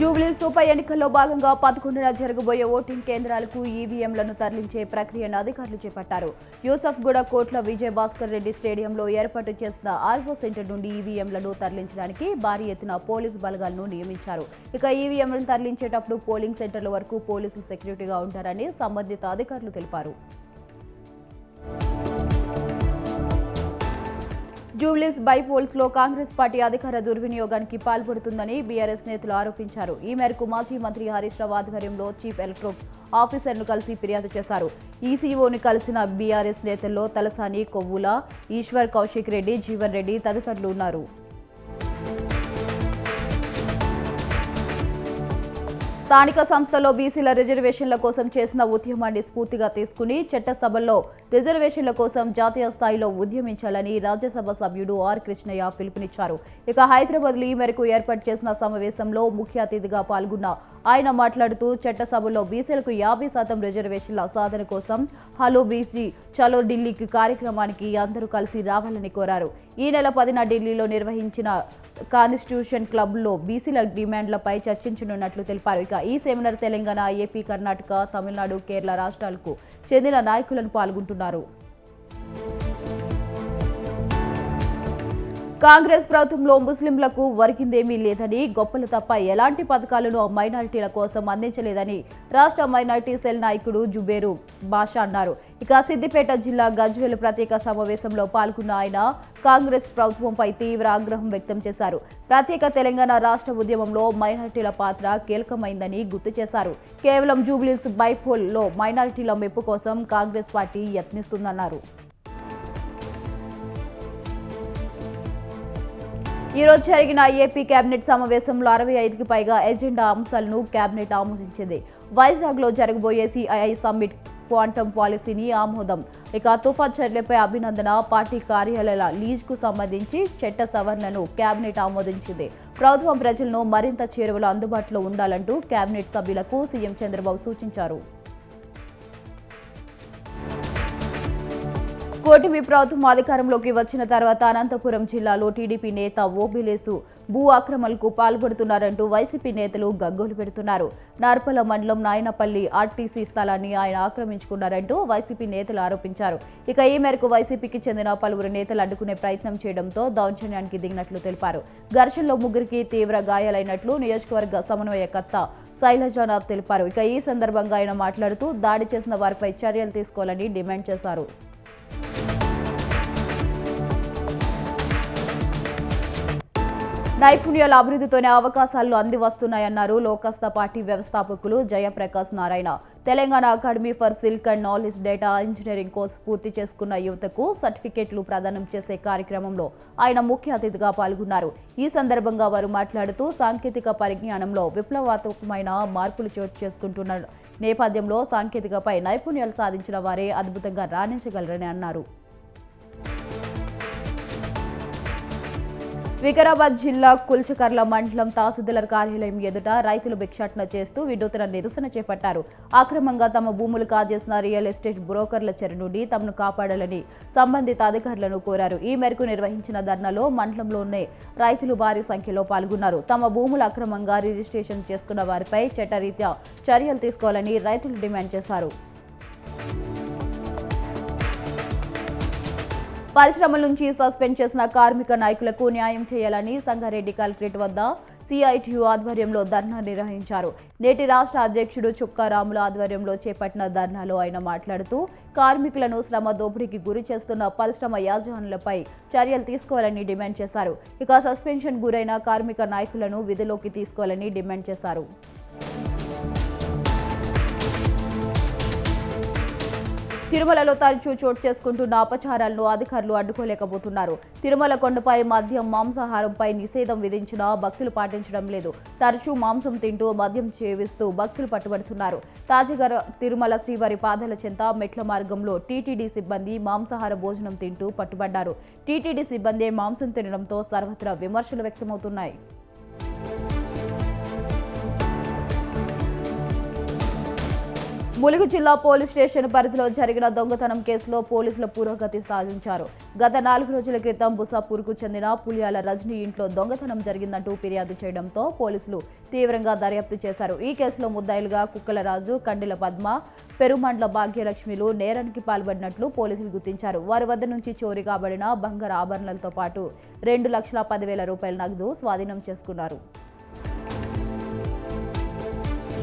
జూబ్లీహిల్స్ ఉప ఎన్నికల్లో భాగంగా 11న జరగబోయే ఓటింగ్ కేంద్రాలకు ఈవీఎంలను తరలించే ప్రక్రియను అధికారులు చేపట్టారు. యూసఫ్గూడ కోట్ల విజయభాస్కర్ రెడ్డి స్టేడియంలో ఏర్పాటు చేసిన ఆర్వో సెంటర్ నుండి ఈవీఎంలను తరలించడానికి భారీ ఎత్తున పోలీసు బలగాలను నియమించారు. ఇక ఈవీఎంలను తరలించేటప్పుడు పోలింగ్ సెంటర్ల వరకు పోలీసులు సెక్యూరిటీగా ఉంటారని సంబంధిత అధికారులు తెలిపారు. జూబ్లీహిల్స్ బైపోల్స్ లో కాంగ్రెస్ పార్టీ అధికార దుర్వినియోగానికి పాల్పడుతుందని బీఆర్ఎస్ నేతలు ఆరోపించారు. ఈ మేరకు మాజీ మంత్రి హరీష్ రావు ఆధ్వర్యంలో చీఫ్ ఎలక్టోరల్ ఆఫీసర్ను కలిసి ఫిర్యాదు చేశారు. ఈసీఓని కలిసిన బీఆర్ఎస్ నేతల్లో తలసాని, కొవ్వుల, ఈశ్వర్, కౌశిక్ రెడ్డి, జీవన్ రెడ్డి తదితరులు ఉన్నారు. స్థానిక సంస్థలో బీసీల రిజర్వేషన్ల కోసం చేసిన ఉద్యమాన్ని స్ఫూర్తిగా తీసుకుని చట్టసభల్లో రిజర్వేషన్ల కోసం జాతీయ స్థాయిలో ఉద్యమించాలని రాజ్యసభ సభ్యుడు ఆర్ కృష్ణయ్య పిలుపునిచ్చారు. ఇక హైదరాబాద్లో ఈ మేరకు ఏర్పాటు చేసిన సమావేశంలో ముఖ్య అతిథిగా పాల్గొన్న ఆయన మాట్లాడుతూ చట్టసభలో బీసీలకు 50% రిజర్వేషన్ల సాధన కోసం హలో బీసీ చలో ఢిల్లీకి కార్యక్రమానికి అందరూ కలిసి రావాలని కోరారు. ఈ నెల 10న ఢిల్లీలో నిర్వహించిన కాన్స్టిట్యూషన్ క్లబ్లో బీసీల డిమాండ్లపై చర్చించనున్నట్లు తెలిపారు. ఇక ఈ సెమినార్ తెలంగాణ, ఏపీ, కర్ణాటక, తమిళనాడు, కేరళ రాష్ట్రాలకు చెందిన నాయకులను పాల్గొంటున్నారు. కాంగ్రెస్ ప్రభుత్వంలో ముస్లింలకు ఒరిగిందేమీ లేదని, గొప్పలు తప్ప ఎలాంటి పథకాలను మైనారిటీల కోసం అందించలేదని రాష్ట్ర మైనారిటీ సెల్ నాయకుడు జుబేరు బాషా అన్నారు. ఇక సిద్దిపేట జిల్లా గజ్వేల్ ప్రత్యేక సమావేశంలో పాల్గొన్న ఆయన కాంగ్రెస్ ప్రభుత్వంపై తీవ్ర ఆగ్రహం వ్యక్తం చేశారు. ప్రత్యేక తెలంగాణ రాష్ట్ర ఉద్యమంలో మైనారిటీల పాత్ర కీలకమైందని గుర్తు చేశారు. కేవలం జూబ్లీహిల్స్ బైపోల్లో మైనారిటీల మెప్పు కోసం కాంగ్రెస్ పార్టీ యత్నిస్తుందన్నారు. ఈ రోజు జరిగిన ఏపీ కేబినెట్ సమావేశంలో 65కి పైగా ఎజెండా అంశాలను కేబినెట్ ఆమోదించింది. వైజాగ్లో జరగబోయే సిఐఐ సమ్మిట్, క్వాంటమ్ పాలసీని ఆమోదం, ఇక తుఫాన్ చర్యలపై అభినందన, పార్టీ కార్యాలయాల లీజ్కు సంబంధించి చట్ట సవరణను కేబినెట్ ఆమోదించింది. ప్రభుత్వం ప్రజలను మరింత చేరువలో అందుబాటులో ఉండాలంటూ కేబినెట్ సభ్యులకు సీఎం చంద్రబాబు సూచించారు. కూటమి ప్రభుత్వం అధికారంలోకి వచ్చిన తర్వాత అనంతపురం జిల్లాలో టీడీపీ నేత ఓబిలేసు భూ ఆక్రమణలకు పాల్పడుతున్నారంటూ వైసీపీ నేతలు గగ్గోలు పెడుతున్నారు. నార్పల మండలం నాయనపల్లి ఆర్టీసీ స్థలాన్ని ఆయన ఆక్రమించుకున్నారంటూ వైసీపీ నేతలు ఆరోపించారు. ఇక ఈ మేరకు వైసీపీకి చెందిన పలువురు నేతలు అడ్డుకునే ప్రయత్నం చేయడంతో దౌర్జన్యానికి దిగినట్లు తెలిపారు. ఘర్షణలో ముగ్గురికి తీవ్ర గాయాలైనట్లు నియోజకవర్గ సమన్వయకర్త శైలజానాథ్ తెలిపారు. ఇక ఈ సందర్భంగా ఆయన మాట్లాడుతూ దాడి చేసిన వారిపై చర్యలు తీసుకోవాలని డిమాండ్ చేశారు. నైపుణ్యాల అభివృద్ధితోనే అవకాశాలు అంది వస్తున్నాయన్నారు లోకస్త పార్టీ వ్యవస్థాపకులు Jayaprakash Narayana. Telangana academy for silk and knowledge data engineering course పూర్తి చేసుకున్న యువతకు సర్టిఫికెట్లు ప్రదానం చేసే కార్యక్రమంలో ఆయన ముఖ్య అతిథిగా పాల్గొన్నారు. ఈ సందర్భంగా వారు మాట్లాడుతూ సాంకేతిక పరిజ్ఞానంలో విప్లవాత్మకమైన మార్పులు చోటు చేసుకుంటున్న నేపథ్యంలో సాంకేతికపై నైపుణ్యాలు సాధించిన వారే అద్భుతంగా రాణించగలరని అన్నారు. వికారాబాద్ జిల్లా కుల్చకర్ల మండలం తహసీల్దార్ కార్యాలయం ఎదుట రైతులు భిక్షాటన చేస్తూ వినూత్న నిరసన చేపట్టారు. అక్రమంగా తమ భూములు కాజేసిన రియల్ ఎస్టేట్ బ్రోకర్ల చెర నుండి తమను కాపాడాలని సంబంధిత అధికారులను కోరారు. ఈ మేరకు నిర్వహించిన ధర్నాలో మండలంలోనే రైతులు భారీ సంఖ్యలో పాల్గొన్నారు. తమ భూములు అక్రమంగా రిజిస్ట్రేషన్ చేసుకున్న వారిపై చట్టరీత్యా చర్యలు తీసుకోవాలని రైతులు డిమాండ్ చేశారు. పరిశ్రమల నుంచి సస్పెండ్ చేసిన కార్మిక నాయకులకు న్యాయం చేయాలని సంగారెడ్డి కలెక్టరేట్ వద్ద సిఐటియు ఆధ్వర్యంలో ధర్నా నిర్వహించారు. నేటి రాష్ట్ర అధ్యక్షుడు చుక్కారాముల ఆధ్వర్యంలో చేపట్టిన ధర్నాలో ఆయన మాట్లాడుతూ కార్మికులను శ్రమ దోపిడీకి గురి చేస్తున్న పరిశ్రమ యాజమాన్యాలపై చర్యలు తీసుకోవాలని డిమాండ్ చేశారు. ఇక సస్పెన్షన్ గురైన కార్మిక నాయకులను విధిలోకి తీసుకోవాలని డిమాండ్ చేశారు. తిరుమలలో తరచూ చోటు చేసుకుంటున్న అపచారాలను అధికారులు అడ్డుకోలేకపోతున్నారు. తిరుమల కొండపై మద్యం, మాంసాహారంపై నిషేధం విధించినా భక్తులు పాటించడం లేదు. తరచూ మాంసం తింటూ మద్యం సేవిస్తూ భక్తులు పట్టుబడుతున్నారు. తాజాగా తిరుమల శ్రీవారి పాదాల చెంత మెట్ల మార్గంలో టీటీడీ సిబ్బంది మాంసాహార భోజనం తింటూ పట్టుబడ్డారు. టీటీడీ సిబ్బంది మాంసం తినడంతో సర్వత్రా విమర్శలు వ్యక్తమవుతున్నాయి. ములుగు జిల్లా పోలీస్ స్టేషన్ పరిధిలో జరిగిన దొంగతనం కేసులో పోలీసుల పురోగతి సాధించారు. గత 4 రోజుల క్రితం బుసాపూర్కు చెందిన పులియాల రజనీ ఇంట్లో దొంగతనం జరిగిందంటూ ఫిర్యాదు చేయడంతో పోలీసులు తీవ్రంగా దర్యాప్తు చేశారు. ఈ కేసులో ముద్దాయిలుగా కుక్కలరాజు, కండిల పద్మ, పెరుమండ్ల భాగ్యలక్ష్మిలు నేరానికి పాల్పడినట్లు పోలీసులు గుర్తించారు. వారి వద్ద నుంచి చోరీ కాబడిన బంగారు ఆభరణాలతో పాటు 2,10,000 రూపాయల నగదు స్వాధీనం చేసుకున్నారు.